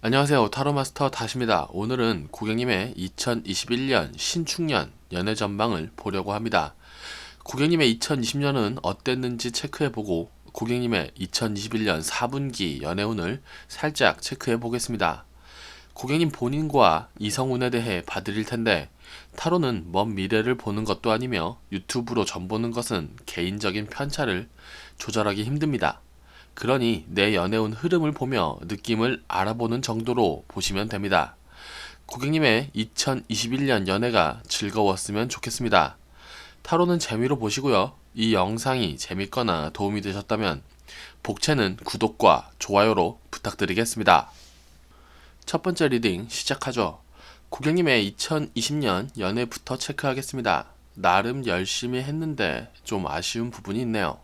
안녕하세요. 타로마스터 다시입니다. 오늘은 고객님의 2021년 신축년 연애 전망을 보려고 합니다. 고객님의 2020년은 어땠는지 체크해보고 고객님의 2021년 4분기 연애운을 살짝 체크해 보겠습니다. 고객님 본인과 이성운에 대해 봐드릴 텐데 타로는 먼 미래를 보는 것도 아니며 유튜브로 전보는 것은 개인적인 편차를 조절하기 힘듭니다. 그러니 내 연애운 흐름을 보며 느낌을 알아보는 정도로 보시면 됩니다. 고객님의 2021년 연애가 즐거웠으면 좋겠습니다. 타로는 재미로 보시고요. 이 영상이 재밌거나 도움이 되셨다면 복채는 구독과 좋아요로 부탁드리겠습니다. 첫 번째 리딩 시작하죠. 고객님의 2020년 연애부터 체크하겠습니다. 나름 열심히 했는데 좀 아쉬운 부분이 있네요.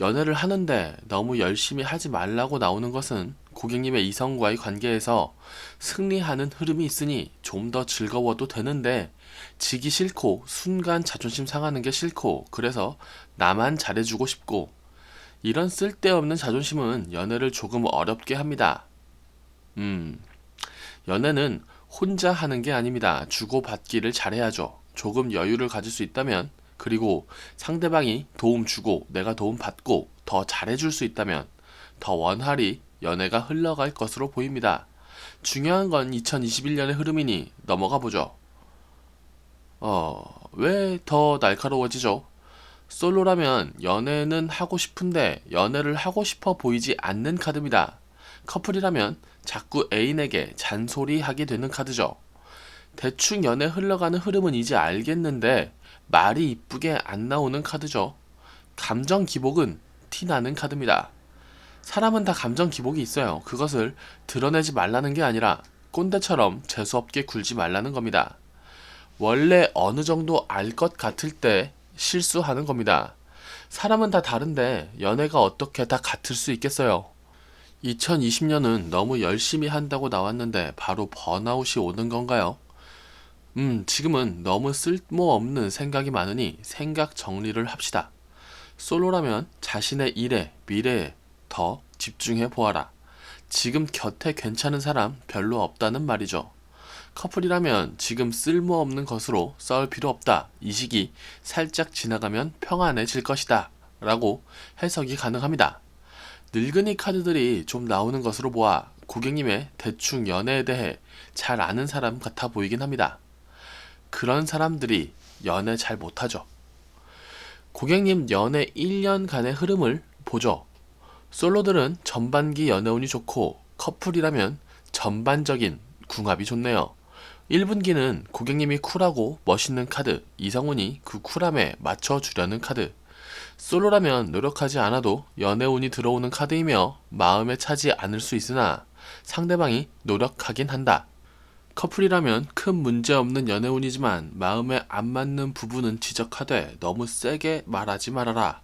연애를 하는데 너무 열심히 하지 말라고 나오는 것은 고객님의 이성과의 관계에서 승리하는 흐름이 있으니 좀 더 즐거워도 되는데 지기 싫고 순간 자존심 상하는 게 싫고 그래서 나만 잘해주고 싶고 이런 쓸데없는 자존심은 연애를 조금 어렵게 합니다. 연애는 혼자 하는 게 아닙니다. 주고받기를 잘해야죠. 조금 여유를 가질 수 있다면 그리고 상대방이 도움 주고 내가 도움 받고 더 잘해줄 수 있다면 더 원활히 연애가 흘러갈 것으로 보입니다. 중요한 건 2021년의 흐름이니 넘어가 보죠. 왜 더 날카로워지죠? 솔로라면 연애는 하고 싶은데 연애를 하고 싶어 보이지 않는 카드입니다. 커플이라면 자꾸 애인에게 잔소리하게 되는 카드죠. 대충 연애 흘러가는 흐름은 이제 알겠는데 말이 이쁘게 안 나오는 카드죠. 감정 기복은 티나는 카드입니다. 사람은 다 감정 기복이 있어요. 그것을 드러내지 말라는 게 아니라 꼰대처럼 재수없게 굴지 말라는 겁니다. 원래 어느 정도 알 것 같을 때 실수하는 겁니다. 사람은 다 다른데 연애가 어떻게 다 같을 수 있겠어요. 2020년은 너무 열심히 한다고 나왔는데 바로 번아웃이 오는 건가요? 지금은 너무 쓸모없는 생각이 많으니 생각 정리를 합시다. 솔로라면 자신의 일에, 미래에 더 집중해 보아라. 지금 곁에 괜찮은 사람 별로 없다는 말이죠. 커플이라면 지금 쓸모없는 것으로 싸울 필요 없다. 이 시기 살짝 지나가면 평안해질 것이다. 라고 해석이 가능합니다. 늙은이 카드들이 좀 나오는 것으로 보아 고객님의 대충 연애에 대해 잘 아는 사람 같아 보이긴 합니다. 그런 사람들이 연애 잘 못하죠. 고객님 연애 1년간의 흐름을 보죠. 솔로들은 전반기 연애운이 좋고 커플이라면 전반적인 궁합이 좋네요. 1분기는 고객님이 쿨하고 멋있는 카드, 이성운이 그 쿨함에 맞춰주려는 카드. 솔로라면 노력하지 않아도 연애운이 들어오는 카드이며 마음에 차지 않을 수 있으나 상대방이 노력하긴 한다. 커플이라면 큰 문제 없는 연애운이지만 마음에 안 맞는 부분은 지적하되 너무 세게 말하지 말아라.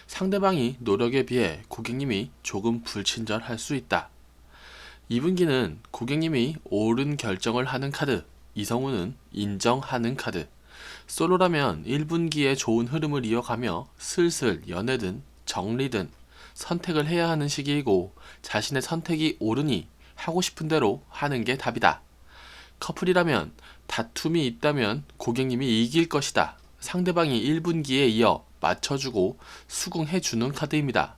상대방이 노력에 비해 고객님이 조금 불친절할 수 있다. 2분기는 고객님이 옳은 결정을 하는 카드, 이성우는 인정하는 카드. 솔로라면 1분기에 좋은 흐름을 이어가며 슬슬 연애든 정리든 선택을 해야 하는 시기이고 자신의 선택이 옳으니 하고 싶은 대로 하는 게 답이다. 커플이라면 다툼이 있다면 고객님이 이길 것이다. 상대방이 1분기에 이어 맞춰주고 수긍해주는 카드입니다.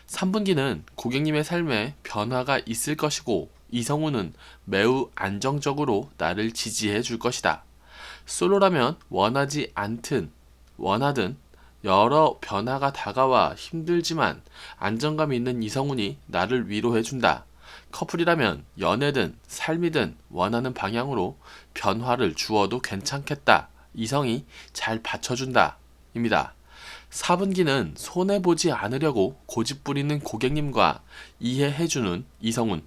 3분기는 고객님의 삶에 변화가 있을 것이고 이성우는 매우 안정적으로 나를 지지해 줄 것이다. 솔로라면 원하지 않든 원하든 여러 변화가 다가와 힘들지만 안정감 있는 이성운이 나를 위로해 준다. 커플이라면 연애든 삶이든 원하는 방향으로 변화를 주어도 괜찮겠다. 이성이 잘 받쳐준다. 입니다. 4분기는 손해보지 않으려고 고집부리는 고객님과 이해해주는 이성운.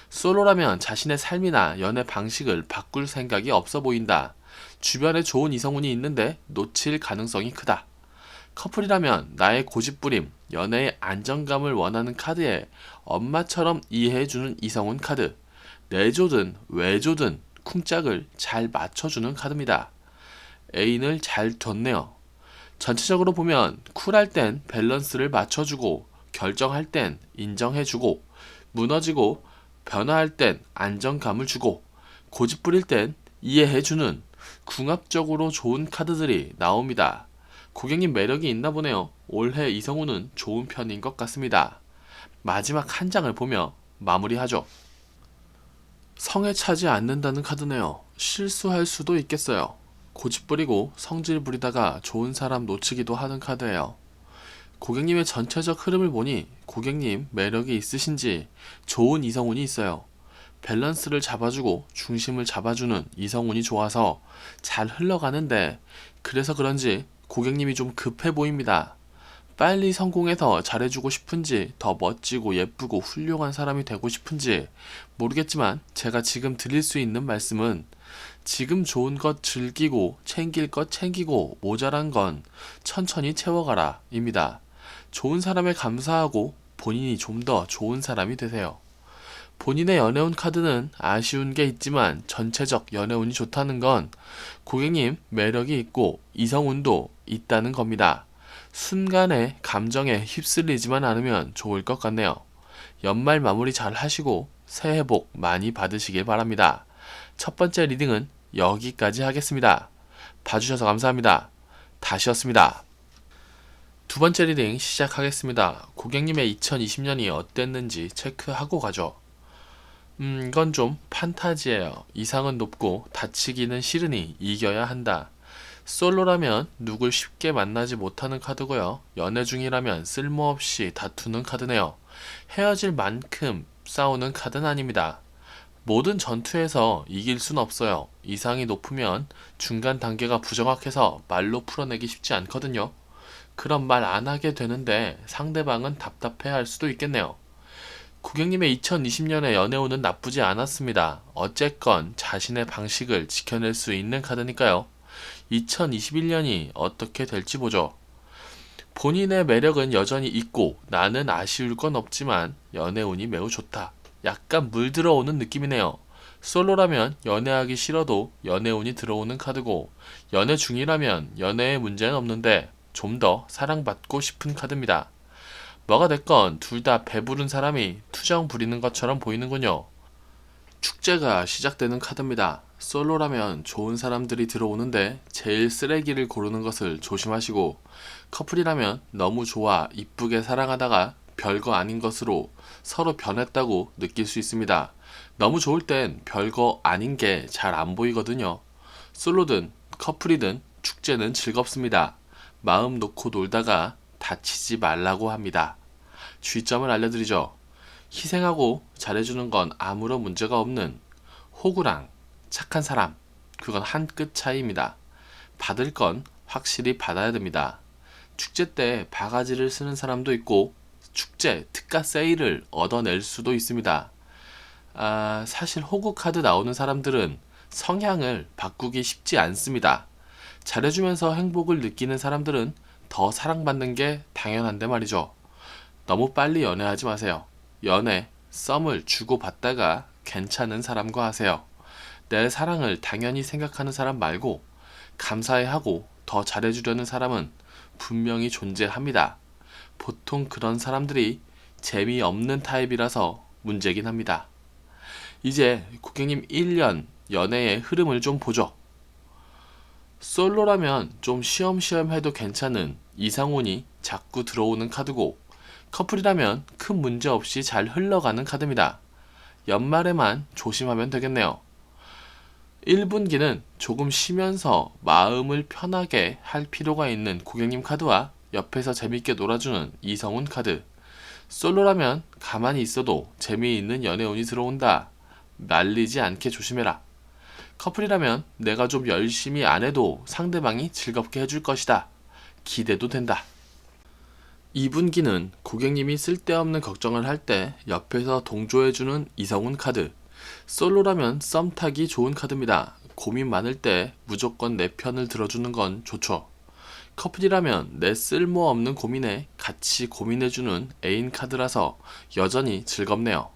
솔로라면 자신의 삶이나 연애 방식을 바꿀 생각이 없어 보인다. 주변에 좋은 이성운이 있는데 놓칠 가능성이 크다. 커플이라면 나의 고집부림, 연애의 안정감을 원하는 카드에 엄마처럼 이해해주는 이성운 카드. 내조든 외조든 쿵짝을 잘 맞춰주는 카드입니다. 애인을 잘 뒀네요. 전체적으로 보면 쿨할 땐 밸런스를 맞춰주고 결정할 땐 인정해주고 무너지고 변화할 땐 안정감을 주고 고집 부릴 땐 이해해주는 궁합적으로 좋은 카드들이 나옵니다. 고객님 매력이 있나 보네요. 올해 이성우는 좋은 편인 것 같습니다. 마지막 한 장을 보며 마무리하죠. 성에 차지 않는다는 카드네요. 실수할 수도 있겠어요. 고집 부리고 성질 부리다가 좋은 사람 놓치기도 하는 카드예요. 고객님의 전체적 흐름을 보니 고객님 매력이 있으신지 좋은 이성운이 있어요. 밸런스를 잡아주고 중심을 잡아주는 이성운이 좋아서 잘 흘러가는데, 그래서 그런지 고객님이 좀 급해 보입니다. 빨리 성공해서 잘해주고 싶은지, 더 멋지고 예쁘고 훌륭한 사람이 되고 싶은지 모르겠지만, 제가 지금 드릴 수 있는 말씀은 지금 좋은 것 즐기고 챙길 것 챙기고 모자란 건 천천히 채워가라 입니다. 좋은 사람에 감사하고 본인이 좀 더 좋은 사람이 되세요. 본인의 연애운 카드는 아쉬운 게 있지만 전체적 연애운이 좋다는 건 고객님 매력이 있고 이성운도 있다는 겁니다. 순간의 감정에 휩쓸리지만 않으면 좋을 것 같네요. 연말 마무리 잘 하시고 새해 복 많이 받으시길 바랍니다. 첫 번째 리딩은 여기까지 하겠습니다. 봐주셔서 감사합니다. 다시였습니다. 두 번째 리딩 시작하겠습니다. 고객님의 2020년이 어땠는지 체크하고 가죠. 이건 좀 판타지예요. 이상은 높고 다치기는 싫으니 이겨야 한다. 솔로라면 누굴 쉽게 만나지 못하는 카드고요. 연애 중이라면 쓸모없이 다투는 카드네요. 헤어질 만큼 싸우는 카드는 아닙니다. 모든 전투에서 이길 순 없어요. 이상이 높으면 중간 단계가 부정확해서 말로 풀어내기 쉽지 않거든요. 그런 말 안 하게 되는데 상대방은 답답해 할 수도 있겠네요. 고객님의 2020년의 연애운은 나쁘지 않았습니다. 어쨌건 자신의 방식을 지켜낼 수 있는 카드니까요. 2021년이 어떻게 될지 보죠. 본인의 매력은 여전히 있고 나는 아쉬울 건 없지만 연애운이 매우 좋다. 약간 물 들어오는 느낌이네요. 솔로라면 연애하기 싫어도 연애운이 들어오는 카드고, 연애 중이라면 연애에 문제는 없는데 좀 더 사랑받고 싶은 카드입니다. 뭐가 됐건 둘 다 배부른 사람이 투정 부리는 것처럼 보이는군요. 축제가 시작되는 카드입니다. 솔로라면 좋은 사람들이 들어오는데 제일 쓰레기를 고르는 것을 조심하시고, 커플이라면 너무 좋아 이쁘게 사랑하다가 별거 아닌 것으로 서로 변했다고 느낄 수 있습니다. 너무 좋을 땐 별거 아닌 게 잘 안 보이거든요. 솔로든 커플이든 축제는 즐겁습니다. 마음 놓고 놀다가 다치지 말라고 합니다. 주의점을 알려드리죠. 희생하고 잘해주는 건 아무런 문제가 없는 호구랑 착한 사람, 그건 한 끗 차이입니다. 받을 건 확실히 받아야 됩니다. 축제 때 바가지를 쓰는 사람도 있고 축제 특가 세일을 얻어낼 수도 있습니다. 사실 호구 카드 나오는 사람들은 성향을 바꾸기 쉽지 않습니다. 잘해주면서 행복을 느끼는 사람들은 더 사랑받는 게 당연한데 말이죠. 너무 빨리 연애하지 마세요. 연애, 썸을 주고받다가 괜찮은 사람과 하세요. 내 사랑을 당연히 생각하는 사람 말고 감사해하고 더 잘해주려는 사람은 분명히 존재합니다. 보통 그런 사람들이 재미없는 타입이라서 문제긴 합니다. 이제 고객님 1년 연애의 흐름을 좀 보죠. 솔로라면 좀 쉬엄쉬엄 해도 괜찮은 이상운이 자꾸 들어오는 카드고, 커플이라면 큰 문제 없이 잘 흘러가는 카드입니다. 연말에만 조심하면 되겠네요. 1분기는 조금 쉬면서 마음을 편하게 할 필요가 있는 고객님 카드와 옆에서 재밌게 놀아주는 이성운 카드. 솔로라면 가만히 있어도 재미있는 연애운이 들어온다. 말리지 않게 조심해라. 커플이라면 내가 좀 열심히 안 해도 상대방이 즐겁게 해줄 것이다. 기대도 된다. 2분기는 고객님이 쓸데없는 걱정을 할 때 옆에서 동조해주는 이성운 카드. 솔로라면 썸 타기 좋은 카드입니다. 고민 많을 때 무조건 내 편을 들어주는 건 좋죠. 커플이라면 내 쓸모없는 고민에 같이 고민해주는 애인 카드라서 여전히 즐겁네요.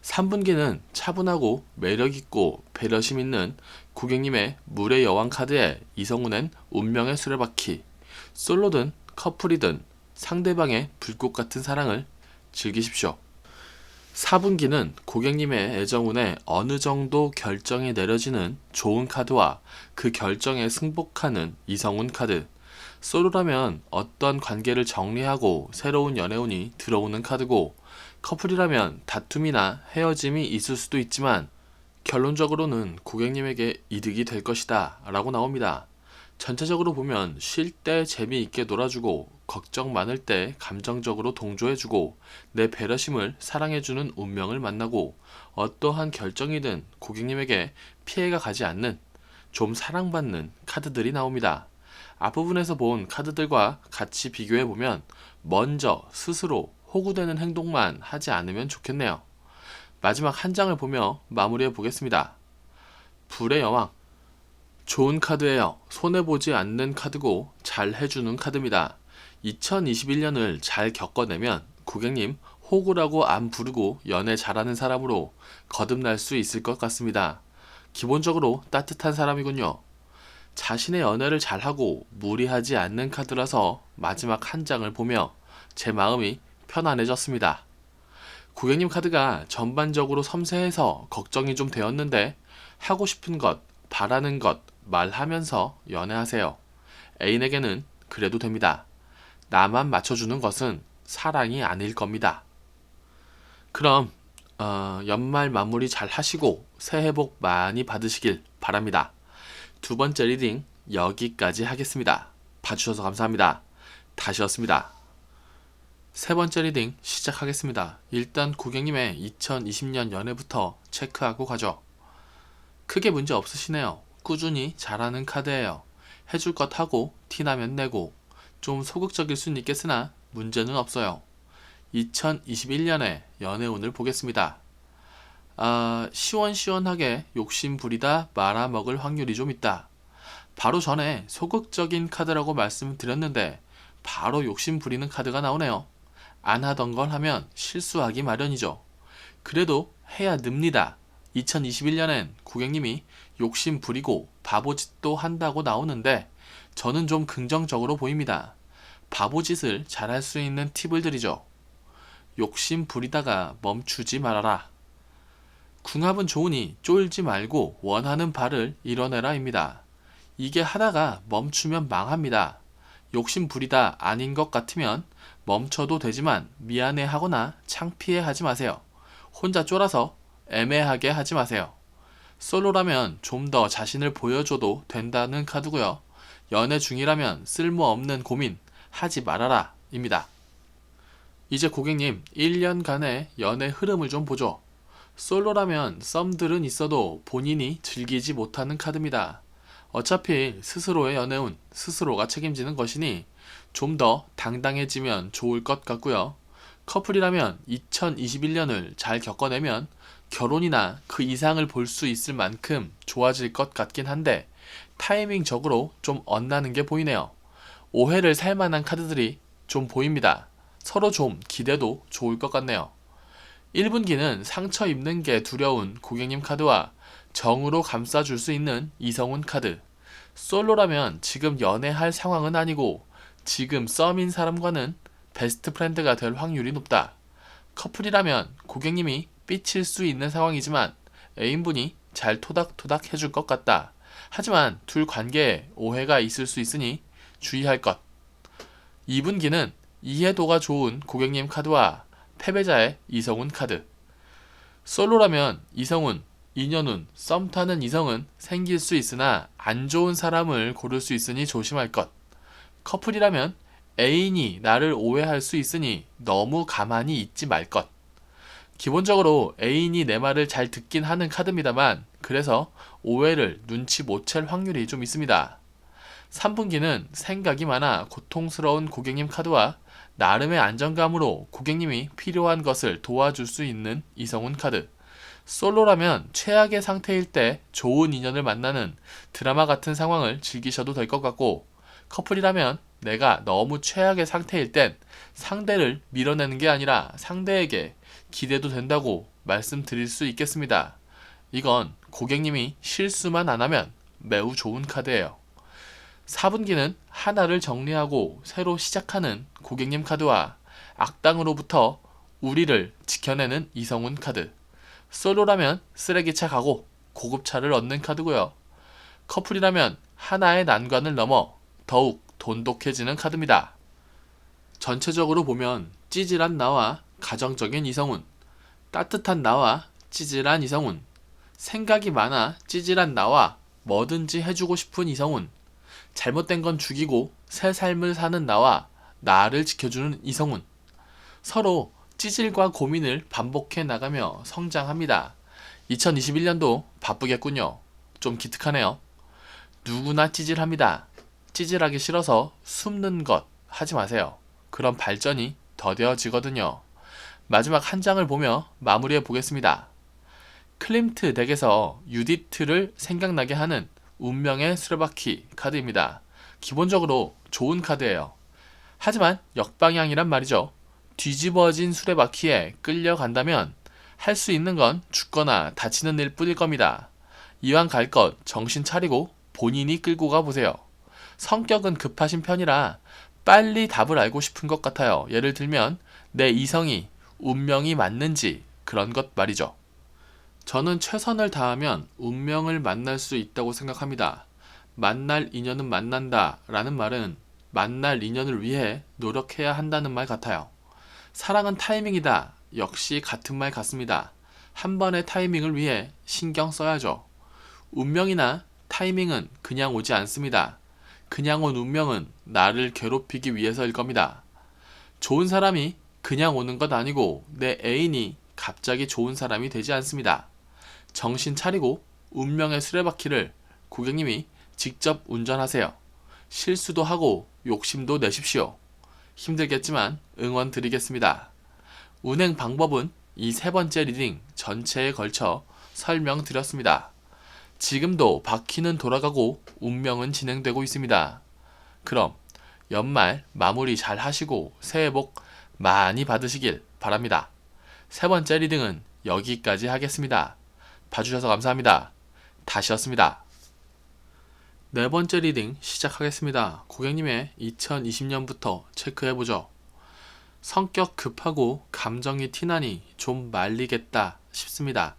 3분기는 차분하고 매력있고 배려심 있는 고객님의 물의 여왕 카드에 이성운엔 운명의 수레바퀴. 솔로든 커플이든 상대방의 불꽃 같은 사랑을 즐기십시오. 4분기는 고객님의 애정운에 어느 정도 결정이 내려지는 좋은 카드와 그 결정에 승복하는 이성운 카드. 솔로라면 어떤 관계를 정리하고 새로운 연애운이 들어오는 카드고, 커플이라면 다툼이나 헤어짐이 있을 수도 있지만 결론적으로는 고객님에게 이득이 될 것이다 라고 나옵니다. 전체적으로 보면 쉴 때 재미있게 놀아주고, 걱정 많을 때 감정적으로 동조해주고, 내 배려심을 사랑해주는 운명을 만나고, 어떠한 결정이든 고객님에게 피해가 가지 않는, 좀 사랑받는 카드들이 나옵니다. 앞부분에서 본 카드들과 같이 비교해보면 먼저 스스로 호구되는 행동만 하지 않으면 좋겠네요. 마지막 한 장을 보며 마무리해 보겠습니다. 불의 여왕. 좋은 카드예요. 손해보지 않는 카드고 잘 해주는 카드입니다. 2021년을 잘 겪어내면 고객님 호구라고 안 부르고 연애 잘하는 사람으로 거듭날 수 있을 것 같습니다. 기본적으로 따뜻한 사람이군요. 자신의 연애를 잘하고 무리하지 않는 카드라서 마지막 한 장을 보며 제 마음이 편안해졌습니다. 고객님 카드가 전반적으로 섬세해서 걱정이 좀 되었는데, 하고 싶은 것, 바라는 것 말하면서 연애하세요. 애인에게는 그래도 됩니다. 나만 맞춰주는 것은 사랑이 아닐 겁니다. 그럼 연말 마무리 잘 하시고 새해 복 많이 받으시길 바랍니다. 두 번째 리딩 여기까지 하겠습니다. 봐주셔서 감사합니다. 다시였습니다. 세 번째 리딩 시작하겠습니다. 일단 고객님의 2020년 연애부터 체크하고 가죠. 크게 문제 없으시네요. 꾸준히 잘하는 카드예요. 해줄 것 하고 티나면 내고, 좀 소극적일 순 있겠으나 문제는 없어요. 2021년에 연애운을 보겠습니다. 시원시원하게 욕심 부리다 말아먹을 확률이 좀 있다. 바로 전에 소극적인 카드라고 말씀드렸는데 바로 욕심 부리는 카드가 나오네요. 안 하던 걸 하면 실수하기 마련이죠. 그래도 해야 늡니다. 2021년엔 고객님이 욕심 부리고 바보짓도 한다고 나오는데 저는 좀 긍정적으로 보입니다. 바보짓을 잘할 수 있는 팁을 드리죠. 욕심 부리다가 멈추지 말아라. 궁합은 좋으니 쫄지 말고 원하는 바를 이뤄내라 입니다. 이게 하다가 멈추면 망합니다. 욕심 부리다 아닌 것 같으면 멈춰도 되지만 미안해하거나 창피해하지 마세요. 혼자 쫄아서 애매하게 하지 마세요. 솔로라면 좀 더 자신을 보여줘도 된다는 카드고요. 연애 중이라면 쓸모없는 고민 하지 말아라 입니다. 이제 고객님 1년간의 연애 흐름을 좀 보죠. 솔로라면 썸들은 있어도 본인이 즐기지 못하는 카드입니다. 어차피 스스로의 연애운 스스로가 책임지는 것이니 좀 더 당당해지면 좋을 것 같고요. 커플이라면 2021년을 잘 겪어내면 결혼이나 그 이상을 볼 수 있을 만큼 좋아질 것 같긴 한데 타이밍적으로 좀 엇나는 게 보이네요. 오해를 살 만한 카드들이 좀 보입니다. 서로 좀 기대도 좋을 것 같네요. 1분기는 상처 입는 게 두려운 고객님 카드와 정으로 감싸줄 수 있는 이성운 카드. 솔로라면 지금 연애할 상황은 아니고 지금 썸인 사람과는 베스트 프렌드가 될 확률이 높다. 커플이라면 고객님이 삐칠 수 있는 상황이지만 애인분이 잘 토닥토닥 해줄 것 같다. 하지만 둘 관계에 오해가 있을 수 있으니 주의할 것. 2분기는 이해도가 좋은 고객님 카드와 패배자의 이성운 카드. 솔로라면 이성운, 인연운, 썸 타는 이성은 생길 수 있으나 안 좋은 사람을 고를 수 있으니 조심할 것. 커플이라면 애인이 나를 오해할 수 있으니 너무 가만히 있지 말 것. 기본적으로 애인이 내 말을 잘 듣긴 하는 카드입니다만 그래서 오해를 눈치 못 챌 확률이 좀 있습니다. 3분기는 생각이 많아 고통스러운 고객님 카드와 나름의 안정감으로 고객님이 필요한 것을 도와줄 수 있는 이성운 카드. 솔로라면 최악의 상태일 때 좋은 인연을 만나는 드라마 같은 상황을 즐기셔도 될 것 같고, 커플이라면 내가 너무 최악의 상태일 땐 상대를 밀어내는 게 아니라 상대에게 기대도 된다고 말씀드릴 수 있겠습니다. 이건 고객님이 실수만 안 하면 매우 좋은 카드예요. 4분기는 하나를 정리하고 새로 시작하는 고객님 카드와 악당으로부터 우리를 지켜내는 이성운 카드. 솔로라면 쓰레기차 가고 고급차를 얻는 카드고요. 커플이라면 하나의 난관을 넘어 더욱 돈독해지는 카드입니다. 전체적으로 보면 찌질한 나와 가정적인 이성운, 따뜻한 나와 찌질한 이성운, 생각이 많아 찌질한 나와 뭐든지 해주고 싶은 이성운, 잘못된 건 죽이고 새 삶을 사는 나와 나를 지켜주는 이성운, 서로 찌질과 고민을 반복해 나가며 성장합니다. 2021년도 바쁘겠군요. 좀 기특하네요. 누구나 찌질합니다. 찌질하기 싫어서 숨는 것 하지 마세요. 그럼 발전이 더뎌지거든요. 마지막 한 장을 보며 마무리해 보겠습니다. 클림트 덱에서 유디트를 생각나게 하는 운명의 수레바퀴 카드입니다. 기본적으로 좋은 카드예요. 하지만 역방향이란 말이죠. 뒤집어진 수레바퀴에 끌려간다면 할 수 있는 건 죽거나 다치는 일 뿐일 겁니다. 이왕 갈 것 정신 차리고 본인이 끌고 가보세요. 성격은 급하신 편이라 빨리 답을 알고 싶은 것 같아요. 예를 들면 내 이성이 운명이 맞는지 그런 것 말이죠. 저는 최선을 다하면 운명을 만날 수 있다고 생각합니다. 만날 인연은 만난다 라는 말은 만날 인연을 위해 노력해야 한다는 말 같아요. 사랑은 타이밍이다. 역시 같은 말 같습니다. 한 번의 타이밍을 위해 신경 써야죠. 운명이나 타이밍은 그냥 오지 않습니다. 그냥 온 운명은 나를 괴롭히기 위해서일 겁니다. 좋은 사람이 그냥 오는 것 아니고 내 애인이 갑자기 좋은 사람이 되지 않습니다. 정신 차리고 운명의 수레바퀴를 고객님이 직접 운전하세요. 실수도 하고 욕심도 내십시오. 힘들겠지만 응원 드리겠습니다. 운행 방법은 이 세 번째 리딩 전체에 걸쳐 설명드렸습니다. 지금도 바퀴는 돌아가고 운명은 진행되고 있습니다. 그럼 연말 마무리 잘 하시고 새해 복 많이 받으시길 바랍니다. 세 번째 리딩은 여기까지 하겠습니다. 봐주셔서 감사합니다. 다시였습니다. 네 번째 리딩 시작하겠습니다. 고객님의 2020년부터 체크해보죠. 성격 급하고 감정이 티나니 좀 말리겠다 싶습니다.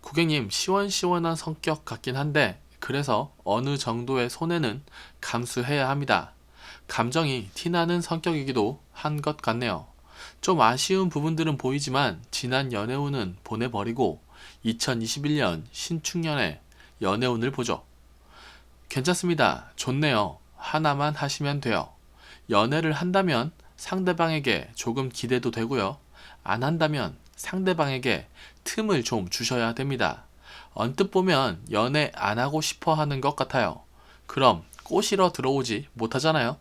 고객님 시원시원한 성격 같긴 한데 그래서 어느 정도의 손해는 감수해야 합니다. 감정이 티나는 성격이기도 한 것 같네요. 좀 아쉬운 부분들은 보이지만 지난 연애운은 보내버리고 2021년 신축년의 연애운을 보죠. 괜찮습니다. 좋네요. 하나만 하시면 돼요. 연애를 한다면 상대방에게 조금 기대도 되고요. 안 한다면 상대방에게 틈을 좀 주셔야 됩니다. 언뜻 보면 연애 안 하고 싶어 하는 것 같아요. 그럼 꼬시러 들어오지 못하잖아요.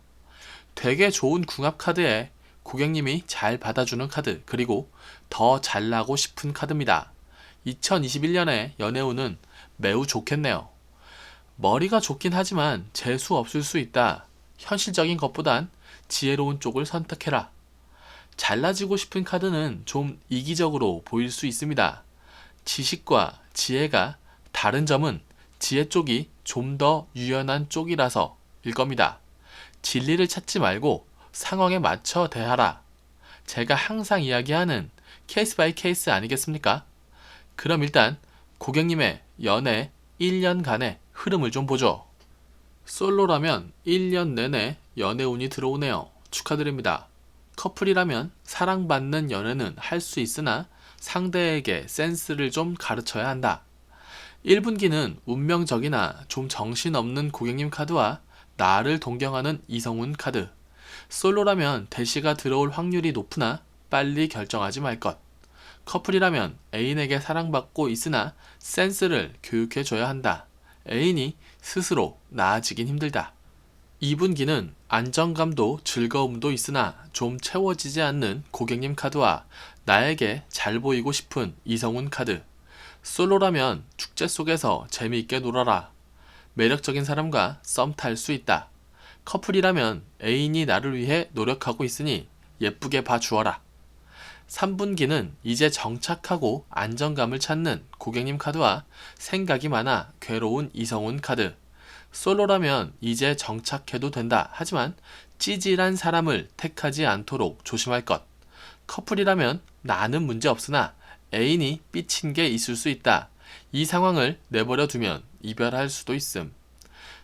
되게 좋은 궁합 카드에 고객님이 잘 받아주는 카드, 그리고 더 잘나고 싶은 카드입니다. 2021년의 연애운은 매우 좋겠네요. 머리가 좋긴 하지만 재수 없을 수 있다. 현실적인 것보단 지혜로운 쪽을 선택해라. 잘나지고 싶은 카드는 좀 이기적으로 보일 수 있습니다. 지식과 지혜가 다른 점은 지혜 쪽이 좀 더 유연한 쪽이라서일 겁니다. 진리를 찾지 말고 상황에 맞춰 대하라. 제가 항상 이야기하는 케이스 바이 케이스 아니겠습니까? 그럼 일단 고객님의 연애 1년간의 흐름을 좀 보죠. 솔로라면 1년 내내 연애운이 들어오네요. 축하드립니다. 커플이라면 사랑받는 연애는 할 수 있으나 상대에게 센스를 좀 가르쳐야 한다. 1분기는 운명적이나 좀 정신없는 고객님 카드와 나를 동경하는 이성운 카드. 솔로라면 대시가 들어올 확률이 높으나 빨리 결정하지 말 것. 커플이라면 애인에게 사랑받고 있으나 센스를 교육해줘야 한다. 애인이 스스로 나아지긴 힘들다. 2분기는 안정감도 즐거움도 있으나 좀 채워지지 않는 고객님 카드와 나에게 잘 보이고 싶은 이성운 카드. 솔로라면 축제 속에서 재미있게 놀아라. 매력적인 사람과 썸 탈 수 있다. 커플이라면 애인이 나를 위해 노력하고 있으니 예쁘게 봐주어라. 3분기는 이제 정착하고 안정감을 찾는 고객님 카드와 생각이 많아 괴로운 이성운 카드. 솔로라면 이제 정착해도 된다. 하지만 찌질한 사람을 택하지 않도록 조심할 것. 커플이라면 나는 문제 없으나 애인이 삐친 게 있을 수 있다. 이 상황을 내버려 두면 이별할 수도 있음.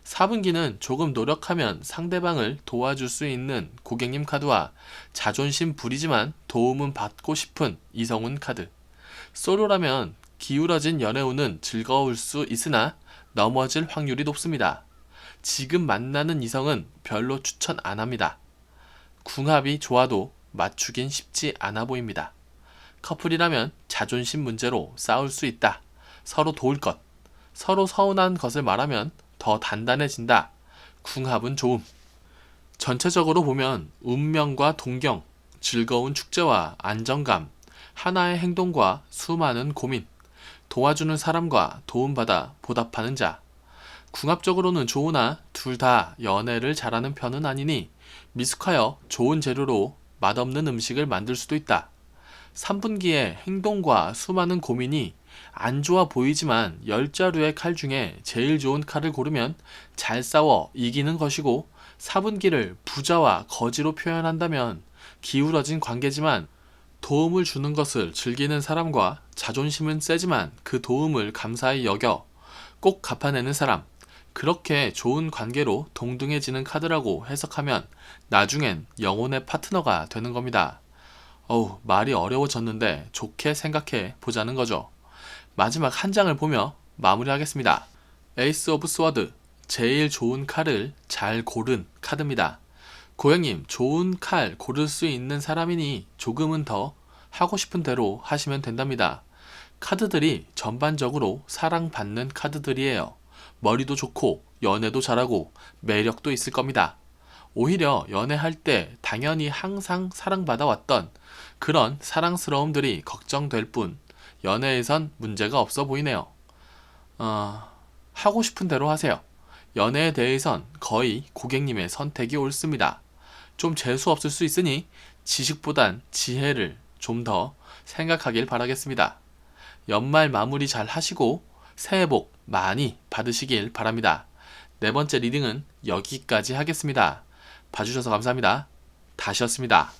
4분기는 조금 노력하면 상대방을 도와줄 수 있는 고객님 카드와 자존심 부리지만 도움은 받고 싶은 이성운 카드. 솔로라면 기울어진 연애운은 즐거울 수 있으나 넘어질 확률이 높습니다. 지금 만나는 이성은 별로 추천 안 합니다. 궁합이 좋아도 맞추긴 쉽지 않아 보입니다. 커플이라면 자존심 문제로 싸울 수 있다. 서로 도울 것. 서로 서운한 것을 말하면 더 단단해진다. 궁합은 좋음. 전체적으로 보면 운명과 동경, 즐거운 축제와 안정감, 하나의 행동과 수많은 고민, 도와주는 사람과 도움받아 보답하는 자. 궁합적으로는 좋으나 둘 다 연애를 잘하는 편은 아니니 미숙하여 좋은 재료로 맛없는 음식을 만들 수도 있다. 3분기에 행동과 수많은 고민이 안 좋아 보이지만 10자루의 칼 중에 제일 좋은 칼을 고르면 잘 싸워 이기는 것이고 4분기를 부자와 거지로 표현한다면 기울어진 관계지만 도움을 주는 것을 즐기는 사람과 자존심은 세지만 그 도움을 감사히 여겨 꼭 갚아내는 사람, 그렇게 좋은 관계로 동등해지는 카드라고 해석하면 나중엔 영혼의 파트너가 되는 겁니다. 말이 어려워졌는데 좋게 생각해 보자는 거죠. 마지막 한 장을 보며 마무리하겠습니다. 에이스 오브 스워드, 제일 좋은 칼을 잘 고른 카드입니다. 고객님, 좋은 칼 고를 수 있는 사람이니 조금은 더 하고 싶은 대로 하시면 된답니다. 카드들이 전반적으로 사랑받는 카드들이에요. 머리도 좋고 연애도 잘하고 매력도 있을 겁니다. 오히려 연애할 때 당연히 항상 사랑받아 왔던 그런 사랑스러움들이 걱정될 뿐 연애에선 문제가 없어 보이네요. 하고 싶은 대로 하세요. 연애에 대해선 거의 고객님의 선택이 옳습니다. 좀 재수 없을 수 있으니 지식보단 지혜를 좀 더 생각하길 바라겠습니다. 연말 마무리 잘 하시고 새해 복 많이 받으시길 바랍니다. 네 번째 리딩은 여기까지 하겠습니다. 봐주셔서 감사합니다. 다시였습니다.